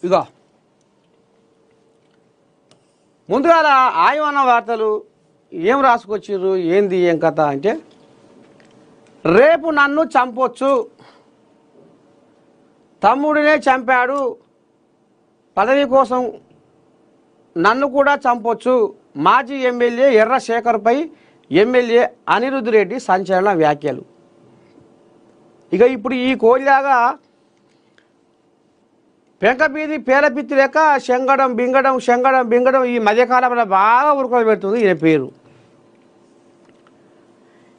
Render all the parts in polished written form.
ఇగో ముందుగా ఆయమన్న వార్తలు ఏం రాసుకొచ్చిర్రు ఏంది ఏం కథ అంటే రేపు నన్ను చంపొచ్చు, తమ్ముడినే చంపాడు, పదవి కోసం నన్ను కూడా చంపొచ్చు. మాజీ ఎమ్మెల్యే ఎర్ర శేఖర్పై ఎమ్మెల్యే అనిరుద్ రెడ్డి సంచలన వ్యాఖ్యలు. ఇక ఇప్పుడు ఈ కోలిలాగా పెంకబీది పేలపిత్తి లెక్క శంగడం బింగడం ఈ మధ్యకాలంలో బాగా ఉరుకొని పెడుతుంది ఈయన పేరు.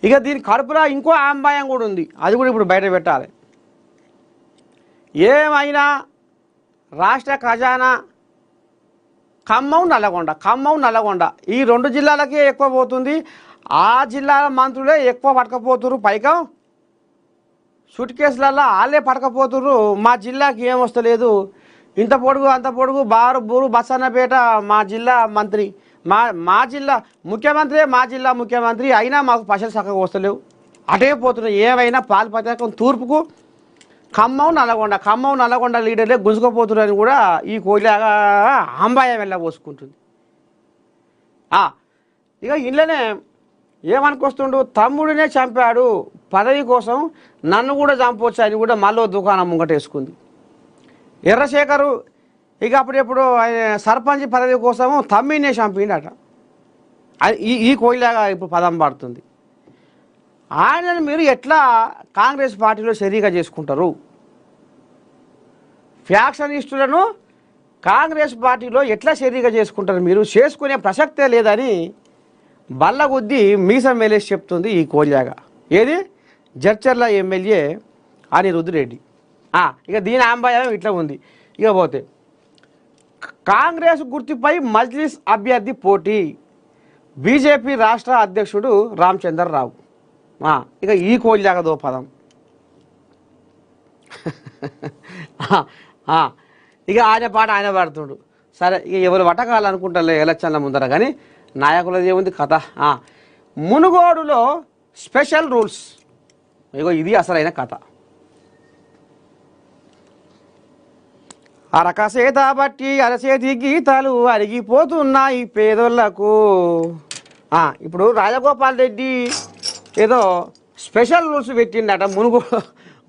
ఇక దీని కడుపులో ఇంకో ఆంబాయం కూడా ఉంది, అది కూడా ఇప్పుడు బయట పెట్టాలి. ఏమైనా రాష్ట్ర ఖజానా ఖమ్మం నల్లగొండ ఈ రెండు జిల్లాలకే ఎక్కువ పోతుంది. ఆ జిల్లాల మంత్రులే ఎక్కువ పట్టకపోతున్నారు. పైగా సూట్ కేసులలో వాళ్ళే పట్టకపోతున్నారు. మా జిల్లాకి ఏం వస్తలేదు, ఇంత పొడుగు అంత పొడుగు బారు బూరు బసన్నపేట మా జిల్లా మంత్రి, మా జిల్లా ముఖ్యమంత్రి అయినా మాకు పైసలు చక్కగా వస్తలేవు, అటే పోతున్నాయి. ఏమైనా పాలు పథకం తూర్పుకు ఖమ్మం నల్లగొండ లీడర్లే గుంజుకోపోతున్నారని కూడా ఈ కోయిలాగా అంబాయం వెళ్ళబోసుకుంటుంది. ఇక ఇంట్లోనే ఏమనుకొస్తుండు, తమ్ముడినే చంపాడు, పదవి కోసం నన్ను కూడా చంపవచ్చు అని కూడా మళ్ళీ దుకాణం ముంగటేసుకుంది. ఎర్రశేఖరు ఇక అప్పుడెప్పుడు సర్పంచ్ పదవి కోసము తమ్మినే చంపిండట. ఈ కోయిలాగా ఇప్పుడు పదం పడుతుంది. ఆయనను మీరు ఎట్లా కాంగ్రెస్ పార్టీలో షరీగా చేసుకుంటారు? ఫ్యాక్షనిస్టులను కాంగ్రెస్ పార్టీలో ఎట్లా షరీగా చేసుకుంటారు? మీరు చేసుకునే ప్రసక్తే లేదని బల్లగుద్ది మీసం మేలేసి చెప్తుంది ఈ కోయిలాగా. ఏది జడ్చర్ల ఎమ్మెల్యే అనిరుద్ రెడ్డి. ఇక దీని ఆంబాయం ఇట్లా ఉంది. ఇక పోతే కాంగ్రెస్ గుర్తుపై మజ్లిస్ అభ్యర్థి పోటీ, బీజేపీ రాష్ట్ర అధ్యక్షుడు రామచంద్రరావు. ఇక ఈ కోయిలాగా దోపదం. ఇక ఆయన పాట ఆయన పాడుతుడు. సరే, ఇక ఎవరు పట్టకాలనుకుంటారులే ఎలక్షన్ల ముందర, కానీ నాయకులది ఏముంది కథ. మునుగోడులో స్పెషల్ రూల్స్, ఇగో ఇది అసలైన కథ. అరకసేత బట్టి అరసేతి గీతాలు అరిగిపోతున్నాయి పేదోళ్లకు. ఇప్పుడు రాజగోపాల్ రెడ్డి ఏదో స్పెషల్ రూల్స్ పెట్టిండట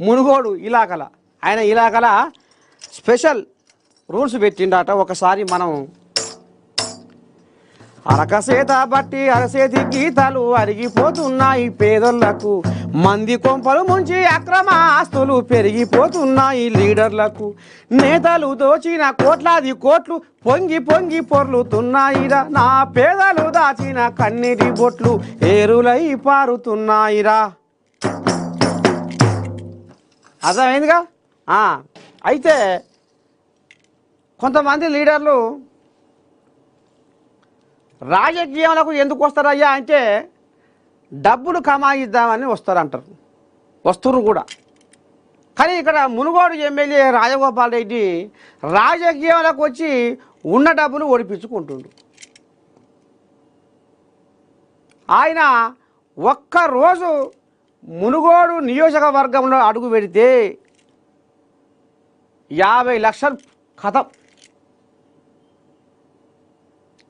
మునుగోడు ఇలాకల. ఆయన ఇలాకల స్పెషల్ రూల్స్ పెట్టిండట. ఒకసారి మనం అరకసేత బట్టి అరసేతి గీతాలు అరిగిపోతున్నాయి పేదోళ్లకు, మంది కొంపలు ముంచి అక్రమ ఆస్తులు పెరిగిపోతున్నాయి లీడర్లకు, నేతలు దోచిన కోట్లాది కోట్లు పొంగి పొంగి పొర్లుతున్నాయిరా, నా పేదలు దాచిన కన్నీటి బొట్లు ఏరులై పారుతున్నాయిరా. అర్థమైందిగా? అయితే కొంతమంది లీడర్లు రాజకీయాలకు ఎందుకు వస్తారయ్యా అంటే డబ్బులు కమాయిద్దామని వస్తారంటారు, వస్తున్నారు కూడా. కానీ ఇక్కడ మునుగోడు ఎమ్మెల్యే రాజగోపాల్ రెడ్డి రాజకీయాలకు వచ్చి ఉన్న డబ్బులు ఓడిపించుకుంటుండు. ఆయన ఒక్కరోజు మునుగోడు నియోజకవర్గంలో అడుగు పెడితే 50 లక్షలు కథం,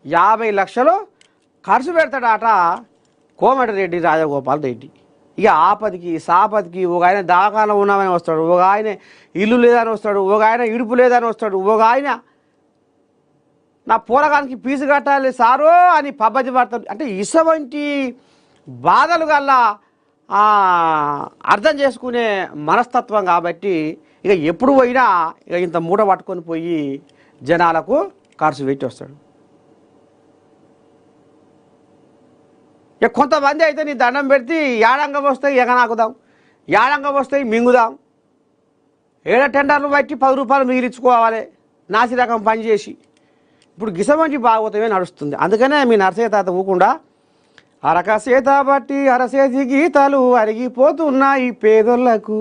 50 లక్షలు ఖర్చు పెడతాడట కోమటిరెడ్డి రాజగోపాల్ రెడ్డి. ఇక ఆపదికి సాపదికి ఒక ఆయన దవాఖాన ఉన్నామని వస్తాడు, ఒక ఆయన ఇల్లు లేదని వస్తాడు, ఒక ఆయన ఇడుపు లేదని వస్తాడు, ఒక ఆయన నా పోరగానికి ఫీజు కట్టాలి సారో అని పబ్బతి పడతాడు. అంటే ఇటువంటి బాధలు గల్లా అర్థం చేసుకునే మనస్తత్వం కాబట్టి ఇక ఎప్పుడు పోయినా ఇక ఇంత మూట పట్టుకొని పోయి జనాలకు ఖర్చు పెట్టి వస్తాడు. ఇక కొంతమంది అయితే నీ దండం పెడితే యాడంగం వస్తాయి ఎగనాకుదాం, యాడంగం వస్తాయి మింగుదాం, ఏడ టెండర్లు బట్టి 10 రూపాయలు మిగిలించుకోవాలి నాసి రకం పని చేసి. ఇప్పుడు గిసమంచి భాగవతమే నడుస్తుంది. అందుకనే మీ నరసయ్య తాత ఊకుండా అరకసేత బట్టి అరసేతి గీతాలు అరిగిపోతున్నాయి పేదోళ్లకు,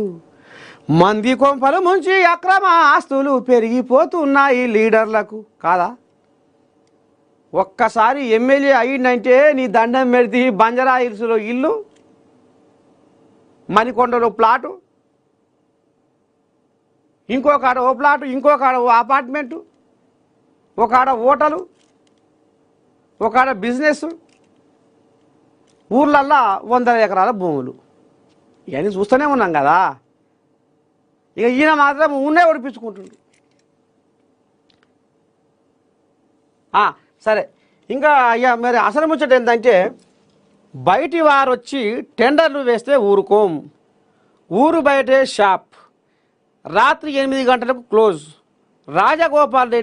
మంది కొంపలు ముంచి అక్రమ ఆస్తులు పెరిగిపోతున్నాయి లీడర్లకు. కాదా? ఒక్కసారి ఎమ్మెల్యే అయ్యిందంటే నీ దండం పెడితే బంజారా హిల్స్లో ఇల్లు, మణికొండలో ప్లాటు, ఇంకో కాడ ఓ ప్లాట్, ఇంకో కాడ ఓ అపార్ట్మెంటు, ఒక ఆడ హోటలు, ఒక ఆడ బిజినెస్, ఊర్లల్లా 100 ఎకరాల భూములు. ఇవన్నీ చూస్తూనే ఉన్నాం కదా. ఇక ఈయన మాత్రం ఉన్నే ఒడిపించుకుంటుండు. సరే, ఇంకా అయ్యా మరి అసలు ముచ్చట ఏంటంటే, బయటి వారు వచ్చి టెండర్లు వేస్తే ఊరుకోం, ఊరు బయటే షాప్, రాత్రి 8 గంటలకు క్లోజ్. రాజగోపాల్ రెడ్డి